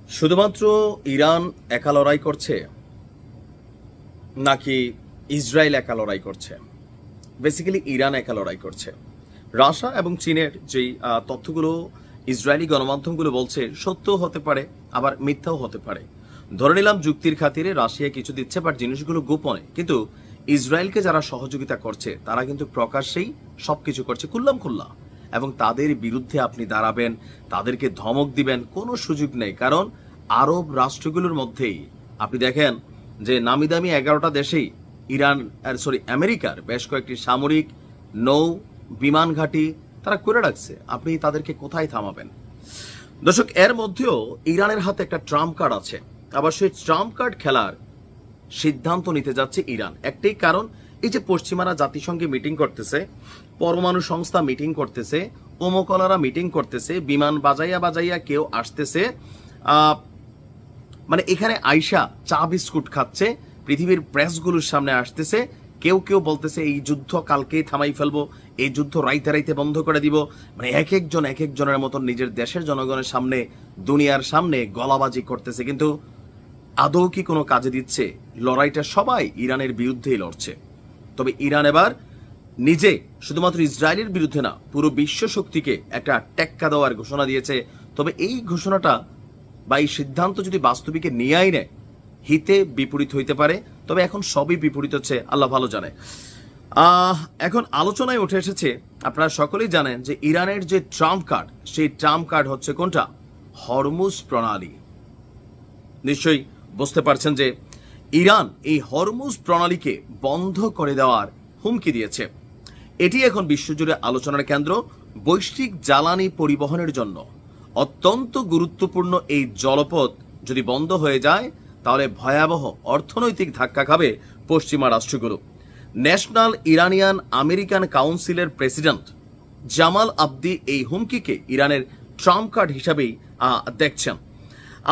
শুধুমাত্র ইরান একা লড়াই করছে নাকি ইসরায়েল একা লড়াই করছে? বেসিক্যালি ইরান একা লড়াই করছে। রাশিয়া এবং চীনের যেই তথ্যগুলো ইসরায়েলি গণমাধ্যমগুলো বলছে সত্যও হতে পারে, আবার মিথ্যাও হতে পারে। ধরে নিলাম যুক্তির খাতিরে রাশিয়া কিছু দিচ্ছে, বাট জিনিসগুলো গোপনে। কিন্তু ইসরায়েলকে যারা সহযোগিতা করছে তারা কিন্তু প্রকাশ্যেই সবকিছু করছে খুল্লাম খুল্লা, এবং তাদের বিরুদ্ধে আপনি দাঁড়াবেন, তাদেরকে ধমক দিবেন, কোনো সুযোগ নেই। কারণ আরব রাষ্ট্রগুলোর মধ্যেই আপনি দেখেন যে নামি দামি 11টা দেশেই আমেরিকার বেশ কয়েকটি সামরিক নৌ বিমান ঘাঁটি তারা করে রাখছে। আপনি তাদেরকে কোথায় থামাবেন? দর্শক, এর মধ্যেও ইরানের হাতে একটা ট্রাম্প কার্ড আছে। আবার সেই ট্রাম্প কার্ড খেলার সিদ্ধান্ত নিতে যাচ্ছে ইরান। একটাই কারণ, এই যে পশ্চিমারা জাতিসংঘে মিটিং করতেছে, পরমাণু সংস্থা মিটিং করতেছে, ওমকলারা মিটিং করতেছে, বিমান বাজাইয়া বাজাইয়া কেউ আসতেছে, মানে এখানে আইসা চা বিস্কুট খাচ্ছে, পৃথিবীর প্রেসগুলোর সামনে আসতেছে, কেউ কেউ বলতেছে এই যুদ্ধ কালকেই থামাই ফেলবো, এই যুদ্ধ রাইতে রাইতে বন্ধ করে দিব। মানে এক একজনের মতন নিজের দেশের জনগণের সামনে, দুনিয়ার সামনে গলাবাজি করতেছে। কিন্তু আদৌ কি কোনো কাজে দিচ্ছে? লড়াইটা সবাই ইরানের বিরুদ্ধেই লড়ছে। তবে ইরান এবার নিজে শুধুমাত্র ইসরায়েলের বিরুদ্ধে না, পুরো বিশ্ব শক্তিকে একটা টেক্কা দেওয়ার ঘোষণা দিয়েছে। তবে এই ঘোষণাটা বা এই সিদ্ধান্ত যদি বাস্তবিকে নিয়েই নেয়, হিতে বিপরীত হইতে পারে। তবে এখন সবই বিপরীত হচ্ছে, আল্লাহ ভালো জানে। এখন আলোচনায় উঠে এসেছে, আপনারা সকলেই জানেন যে ইরানের যে ট্রাম্প কার্ড, সেই ট্রাম্প কার্ড হচ্ছে কোনটা? হরমুজ প্রণালী। নিশ্চয়ই বুঝতে পারছেন যে ইরান এই হরমুজ প্রণালীকে বন্ধ করে দেওয়ার হুমকি দিয়েছে। এটি এখন বিশ্বজুড়ে আলোচনার কেন্দ্র। বৈশ্বিক জ্বালানি পরিবহনের জন্য অত্যন্ত গুরুত্বপূর্ণ এই জলপথ যদি বন্ধ হয়ে যায়, তাহলে ভয়াবহ অর্থনৈতিক ধাক্কা খাবে পশ্চিমা রাষ্ট্রগুলো। ন্যাশনাল ইরানিয়ান আমেরিকান কাউন্সিলের প্রেসিডেন্ট জামাল আবদি এই হুমকিকে ইরানের ট্রাম্প কার্ড হিসাবেই দেখছেন।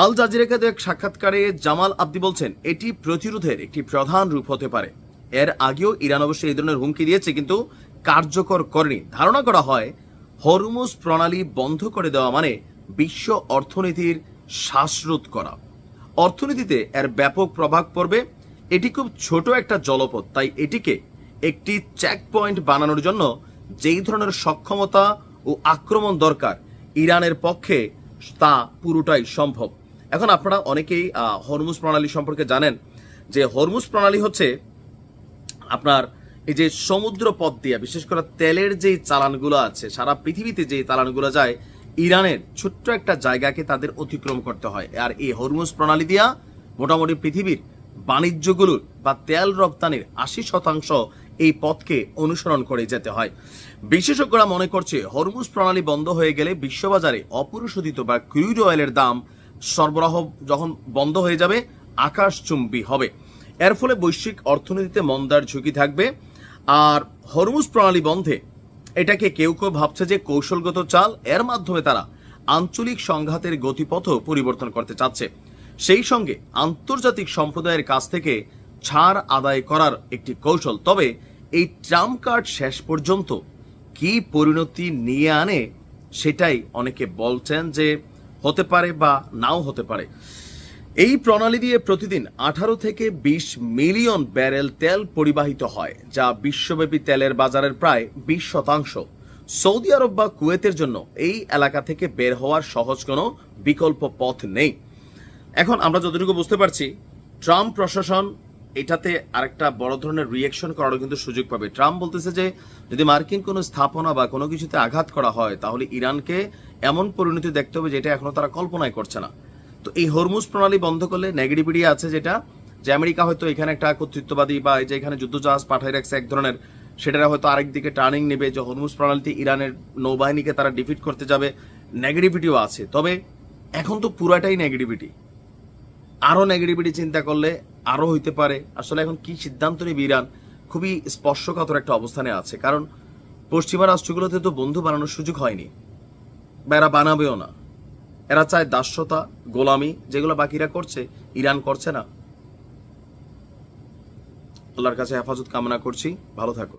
আল জাজিরাকে এক সাক্ষাৎকারে জামাল আবদি বলছেন, এটি প্রতিরোধের একটি প্রধান রূপ হতে পারে। এর আগেও ইরান অবশ্যই এই ধরনের হুমকি দিয়েছে, কিন্তু কার্যকর করেনি। ধারণা করা হয় হরমুজ প্রণালী বন্ধ করে দেওয়া মানে বিশ্ব অর্থনীতির শ্বাসরোধ করা। অর্থনীতিতে এর ব্যাপক প্রভাব পড়বে। এটি খুব ছোট একটা জলপথ, তাই এটিকে একটি চেক পয়েন্ট বানানোর জন্য যেই ধরনের সক্ষমতা ও আক্রমণ দরকার, ইরানের পক্ষে তা পুরোটাই সম্ভব। এখন আপনারা অনেকেই হরমুজ প্রণালী সম্পর্কে জানেন যে হরমুজ প্রণালী হচ্ছে আপনার এই যে সমুদ্র পথ দিয়ে, বিশেষ করে তেলের যে চালানগুলো আছে, সারা পৃথিবীতে যে চালানগুলো যায়, ইরানের ছোট্ট একটা জায়গাকে তাদের অতিক্রম করতে হয়। আর এই হরমুজ প্রণালী দিয়া মোটামুটি পৃথিবীর বাণিজ্যগুলোর বা তেল রপ্তানির 80% এই পথকে অনুসরণ করে যেতে হয়। বিশেষজ্ঞরা মনে করছে হরমুজ প্রণালী বন্ধ হয়ে গেলে বিশ্ববাজারে অপরিশোধিত বা ক্রুড অয়েলের দাম সরবরাহ যখন বন্ধ হয়ে যাবে, আকাশচুম্বী হবে। এর ফলে বৈশ্বিক অর্থনীতিতে মন্দার ঝুঁকি থাকবে। আর হরমুজ প্রণালী বন্ধে এটাকে কেউ কেউ ভাবছে যে কৌশলগত চাল, এর মাধ্যমে তারা আঞ্চলিক সংঘাতের গতিপথও পরিবর্তন করতে চাচ্ছে। সেই সঙ্গে আন্তর্জাতিক সম্প্রদায়ের কাছ থেকে ছাড় আদায় করার একটি কৌশল। তবে এই ট্রাম্প কার্ড শেষ পর্যন্ত কি পরিণতি নিয়ে আনে, সেটাই অনেকে বলছেন যে হতে পারে বা নাও হতে পারে। এই প্রণালী দিয়ে প্রতিদিন 18 থেকে 20 মিলিয়ন ব্যারেল তেল পরিবাহিত হয়, যা বিশ্বব্যাপী তেলের বাজারের প্রায় 20%। সৌদি আরব বা কুয়েতের জন্য এই এলাকা থেকে বের হওয়ার সহজ কোনো বিকল্প পথ নেই। এখন আমরা যতটুকু বুঝতে পারছি, ট্রাম্প প্রশাসন এটাতে আরেকটা বড় ধরনের রিয়েকশন করারও কিন্তু সুযোগ পাবে। ট্রাম্প বলতেছে যে যদি মার্কিন কোনো স্থাপনা বা কোনো কিছুতে আঘাত করা হয়, তাহলে ইরানকে এমন পরিণতি দেখতে হবে যেটা এখনো তারা কল্পনাই করছে না। তো এই হরমুজ প্রণালী বন্ধ করলে নেগেটিভিটি আছে, যেটা যে আমেরিকা হয়তো এখানে একটা কর্তৃত্ববাদী বা এই যে এখানে যুদ্ধজাহাজ পাঠাই রাখছে এক ধরনের, সেটা হয়তো আরেকদিকে টার্নিং নেবে, যে হরমুজ প্রণালীতে ইরানের নৌবাহিনীকে তারা ডিফিট করতে যাবে। নেগেটিভিটিও আছে, তবে এখন তো পুরাটাই নেগেটিভিটি। আরও নেগেটিভিটি চিন্তা করলে আরও হইতে পারে। আসলে এখন কি সিদ্ধান্ত নেবে ইরান, খুবই স্পর্শকাতর একটা অবস্থানে আছে। কারণ পশ্চিমা রাষ্ট্রগুলোতে তো বন্ধু বানানোর সুযোগ হয়নি, বা এরা বানাবেও না। এরা চায় দাস্যতা, গোলামি, যেগুলো বাকিরা করছে, ইরান করছে না। আল্লাহর কাছে হেফাজত কামনা করছি। ভালো থাকো।